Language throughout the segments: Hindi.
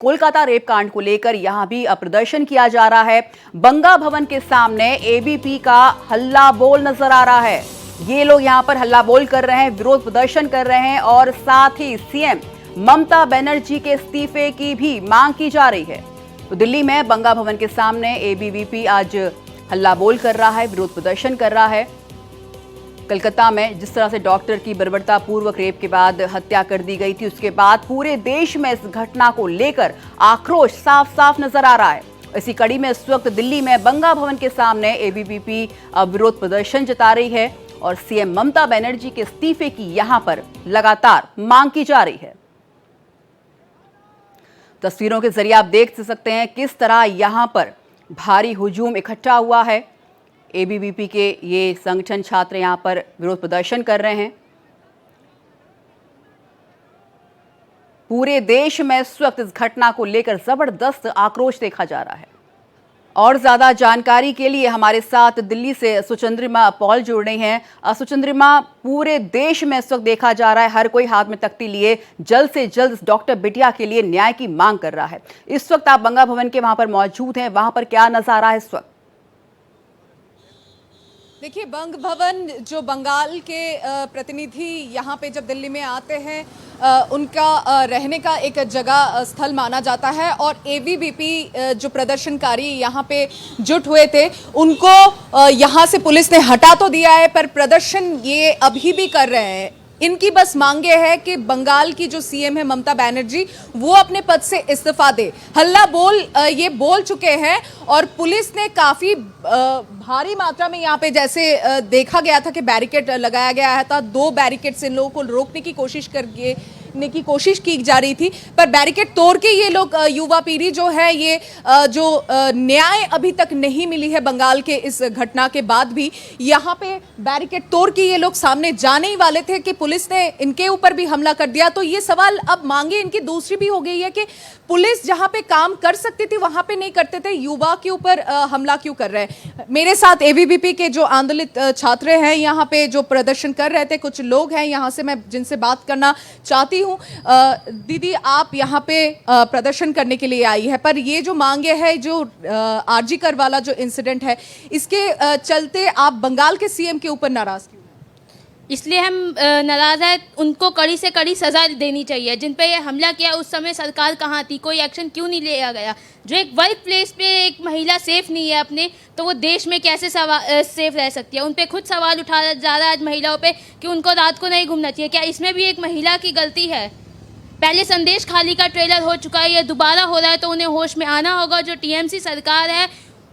कोलकाता रेप कांड को लेकर यहां भी प्रदर्शन किया जा रहा है। बंगा भवन के सामने एबीपी का हल्ला बोल नजर आ रहा है। ये लोग यहां पर हल्ला बोल कर रहे हैं, विरोध प्रदर्शन कर रहे हैं और साथ ही सीएम ममता बनर्जी के इस्तीफे की भी मांग की जा रही है। तो दिल्ली में बंगा भवन के सामने एबीवीपी आज हल्ला बोल कर रहा है, विरोध प्रदर्शन कर रहा है। कलकत्ता में जिस तरह से डॉक्टर की बर्बरतापूर्वक रेप के बाद हत्या कर दी गई थी, उसके बाद पूरे देश में इस घटना को लेकर आक्रोश साफ साफ नजर आ रहा है। इसी कड़ी में इस वक्त दिल्ली में बंगा भवन के सामने एबीवीपी विरोध प्रदर्शन जता रही है और सीएम ममता बनर्जी के इस्तीफे की यहां पर लगातार मांग की जा रही है। तस्वीरों के जरिए आप देख सकते हैं किस तरह यहां पर भारी हुजूम इकट्ठा हुआ है। एबीवीपी के ये संगठन छात्र यहां पर विरोध प्रदर्शन कर रहे हैं। पूरे देश में इस वक्त इस घटना को लेकर जबरदस्त आक्रोश देखा जा रहा है। और ज्यादा जानकारी के लिए हमारे साथ दिल्ली से सुचंद्रिमा पॉल जुड़ रही हैं। सुचंद्रिमा, पूरे देश में इस वक्त देखा जा रहा है हर कोई हाथ में तख्ती लिए जल्द से जल्द इस डॉक्टर बिटिया के लिए न्याय की मांग कर रहा है। इस वक्त आप बंगा भवन के वहां पर मौजूद हैं, वहां पर क्या नजारा है इस वक्त? देखिए, बंग भवन जो बंगाल के प्रतिनिधि यहाँ पे जब दिल्ली में आते हैं उनका रहने का एक जगह स्थल माना जाता है और एबीवीपी जो प्रदर्शनकारी यहाँ पे जुट हुए थे उनको यहाँ से पुलिस ने हटा तो दिया है, पर प्रदर्शन ये अभी भी कर रहे हैं। इनकी बस मांगे है कि बंगाल की जो सीएम है ममता बनर्जी वो अपने पद से इस्तीफा दे। हल्ला बोल ये बोल चुके हैं और पुलिस ने काफी भारी मात्रा में यहाँ पे जैसे देखा गया था कि बैरिकेड लगाया गया था। 2 बैरिकेड से इन लोगों को रोकने की कोशिश की जा रही थी, पर बैरिकेड तोड़ के ये लोग युवा पीढ़ी जो है ये जो न्याय अभी तक नहीं मिली है बंगाल के इस घटना के बाद भी, यहाँ पे बैरिकेड तोड़ के ये लोग सामने जाने ही वाले थे कि पुलिस ने इनके ऊपर भी हमला कर दिया। तो ये सवाल अब मांगे इनकी दूसरी भी हो गई है कि पुलिस जहाँ पे काम कर सकती थी वहां पे नहीं करते थे, युवा के ऊपर हमला क्यों कर रहे हैं। मेरे साथ एबीवीपी के जो आंदोलित छात्र हैं यहाँ पे जो प्रदर्शन कर रहे थे, कुछ लोग हैं यहाँ से मैं जिनसे बात करना चाहती हूँ। दीदी, आप यहाँ पे प्रदर्शन करने के लिए आई है, पर ये जो मांगे है जो आरजी कर वाला जो इंसिडेंट है इसके चलते आप बंगाल के सीएम के ऊपर नाराज क्यों? इसलिए हम नाराज़ है, उनको कड़ी से कड़ी सज़ा देनी चाहिए। जिन पे ये हमला किया उस समय सरकार कहाँ थी, कोई एक्शन क्यों नहीं लिया गया। जो एक वर्क प्लेस पे एक महिला सेफ़ नहीं है अपने, तो वो देश में कैसे सेफ रह सकती है। उन पे खुद सवाल उठाया जा रहा है आज महिलाओं पे कि उनको रात को नहीं घूमना चाहिए। क्या इसमें भी एक महिला की गलती है? पहले संदेश खाली का ट्रेलर हो चुका है, ये दोबारा हो रहा है, तो उन्हें होश में आना होगा। जो टीएमसी सरकार है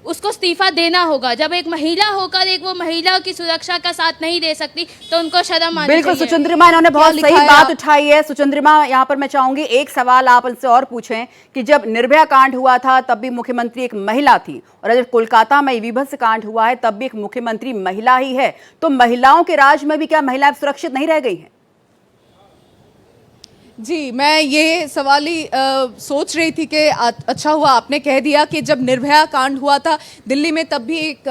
उसको इस्तीफा देना होगा। जब एक महिला होकर एक वो महिला की सुरक्षा का साथ नहीं दे सकती तो उनको शर्म आनी चाहिए। बिल्कुल सुचंद्रिमा, इन्होंने बहुत सही बात उठाई है। सुचंद्रिमा, यहाँ पर मैं चाहूंगी एक सवाल आप उनसे और पूछें कि जब निर्भया कांड हुआ था तब भी मुख्यमंत्री एक महिला थी और जब कोलकाता में विभत्स कांड हुआ है तब भी एक मुख्यमंत्री महिला ही है, तो महिलाओं के राज में भी क्या महिलाएं सुरक्षित नहीं रह गई हैं? जी, मैं ये सवाल ही सोच रही थी कि अच्छा हुआ आपने कह दिया कि जब निर्भया कांड हुआ था दिल्ली में तब भी एक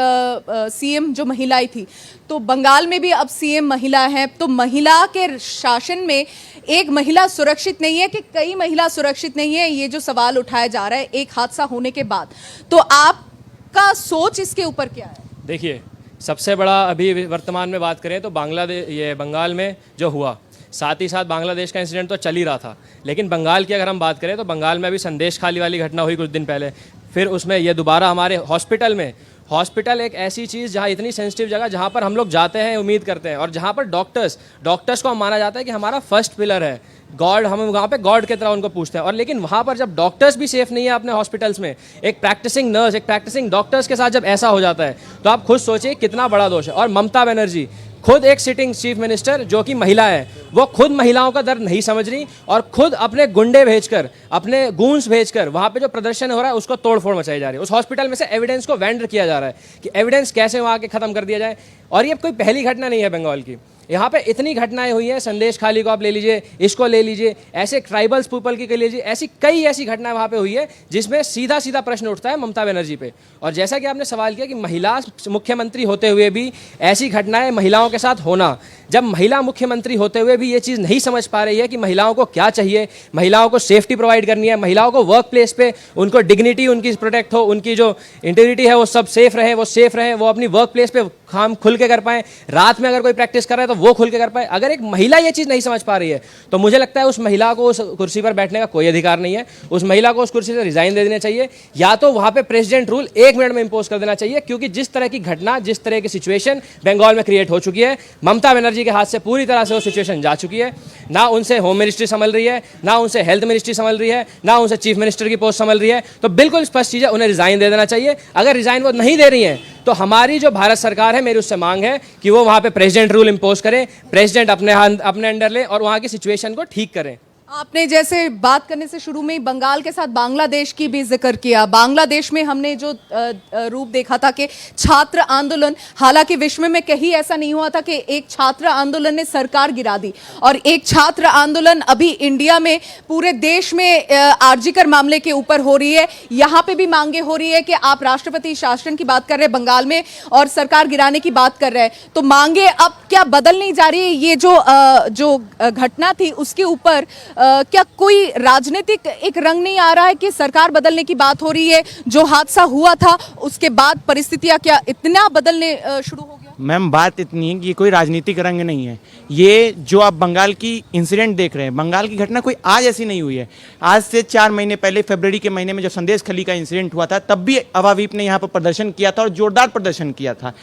सीएम जो महिला थी, तो बंगाल में भी अब सीएम महिला है। तो महिला के शासन में एक महिला सुरक्षित नहीं है कि कई महिला सुरक्षित नहीं है, ये जो सवाल उठाया जा रहा है एक हादसा होने के बाद, तो आपका सोच इसके ऊपर क्या है? देखिए, सबसे बड़ा अभी वर्तमान में बात करें तो बंगाल में जो हुआ, साथ ही साथ बांग्लादेश का इंसिडेंट तो चल ही रहा था, लेकिन बंगाल की अगर हम बात करें तो बंगाल में अभी संदेश खाली वाली घटना हुई कुछ दिन पहले। फिर उसमें ये दोबारा हमारे हॉस्पिटल एक ऐसी चीज़ जहाँ इतनी सेंसिटिव जगह जहाँ पर हम लोग जाते हैं, उम्मीद करते हैं, और जहाँ पर डॉक्टर्स को माना जाता है कि हमारा फर्स्ट पिलर है गॉड, हम वहाँ पे गॉड की तरह उनको पूछते हैं। और लेकिन वहाँ पर जब डॉक्टर्स भी सेफ नहीं है अपने हॉस्पिटल्स में, एक प्रैक्टिसिंग नर्स, एक प्रैक्टिसिंग डॉक्टर्स के साथ जब ऐसा हो जाता है तो आप खुद सोचिए कितना बड़ा दोष है। और ममता बनर्जी खुद एक सिटिंग चीफ मिनिस्टर जो कि महिला है, वो खुद महिलाओं का दर्द नहीं समझ रही और खुद अपने गुंडे भेजकर, अपने गूंस भेजकर वहाँ पे जो प्रदर्शन हो रहा है उसको तोड़फोड़ मचाई जा रही है। उस हॉस्पिटल में से एविडेंस को वेंडर किया जा रहा है कि एविडेंस कैसे वहाँ के ख़त्म कर दिया जाए। और ये कोई पहली घटना नहीं है बंगाल की। यहाँ पे इतनी घटनाएं हुई हैं, संदेश खाली को आप ले लीजिए, इसको ले लीजिए, ऐसे ट्राइबल्स पीपल की ले लीजिए, ऐसी कई ऐसी घटनाएं वहाँ पे हुई है जिसमें सीधा सीधा प्रश्न उठता है ममता बनर्जी पे। और जैसा कि आपने सवाल किया कि महिला मुख्यमंत्री होते हुए भी ऐसी घटनाएं महिलाओं के साथ होना, जब महिला मुख्यमंत्री होते हुए भी ये चीज़ नहीं समझ पा रही है कि महिलाओं को क्या चाहिए, महिलाओं को सेफ्टी प्रोवाइड करनी है, महिलाओं को वर्क प्लेस पे उनको डिग्निटी उनकी प्रोटेक्ट हो, उनकी जो इंटीग्रिटी है वो सब सेफ रहे, वो सेफ रहे, वो अपनी वर्क प्लेस पे काम खुल के कर पाएं, रात में अगर कोई प्रैक्टिस कर रहा है तो वो खुल के कर पाए। अगर एक महिला ये चीज़ नहीं समझ पा रही है तो मुझे लगता है उस महिला को उस कुर्सी पर बैठने का कोई अधिकार नहीं है, उस महिला को उस कुर्सी से रिजाइन दे देना चाहिए, या तो वहाँ पे प्रेसिडेंट रूल 1 मिनट में इंपोज कर देना चाहिए। क्योंकि जिस तरह की घटना, जिस तरह की सिचुएशन बंगाल में क्रिएट हो चुकी है, ममता बनर्जी के हाथ से पूरी तरह से वो सिचुएशन जा चुकी है। ना उनसे होम मिनिस्ट्री संभल रही है, ना उनसे हेल्थ मिनिस्ट्री संभल रही है, ना उनसे चीफ मिनिस्टर की पोस्ट संभल रही है। तो बिल्कुल स्पष्ट चीज़ है, उन्हें रिजाइन दे देना चाहिए। अगर रिजाइन वो नहीं दे रही हैं तो हमारी जो भारत सरकार है, मेरी उससे मांग है कि वो वहाँ पे प्रेसिडेंट रूल इंपोज करें, प्रेसिडेंट अपने अंडर ले और वहाँ की सिचुएशन को ठीक करें। आपने जैसे बात करने से शुरू में ही बंगाल के साथ बांग्लादेश की भी जिक्र किया। बांग्लादेश में हमने जो रूप देखा था कि छात्र आंदोलन, हालांकि विश्व में कहीं ऐसा नहीं हुआ था कि एक छात्र आंदोलन ने सरकार गिरा दी, और एक छात्र आंदोलन अभी इंडिया में पूरे देश में आरजीकर मामले के ऊपर हो रही है। यहाँ पे भी मांगे हो रही है कि आप राष्ट्रपति शासन की बात कर रहे हैं बंगाल में और सरकार गिराने की बात कर रहे हैं, तो मांगे अब क्या बदल नहीं जा रही है? ये जो घटना थी उसके ऊपर क्या कोई राजनीतिक एक रंग नहीं आ रहा है कि सरकार बदलने की बात हो रही है? जो हादसा हुआ था उसके बाद परिस्थितियां क्या इतना बदलने शुरू हो गया? मैम, बात इतनी है कि ये कोई राजनीतिक रंग नहीं है। ये जो आप बंगाल की इंसिडेंट देख रहे हैं, बंगाल की घटना कोई आज ऐसी नहीं हुई है। आज से 4 महीने पहले फरवरी के महीने में जब संदेश खली का इंसिडेंट हुआ था, तब भी अवावीप ने यहाँ पर प्रदर्शन किया था और जोरदार प्रदर्शन किया था।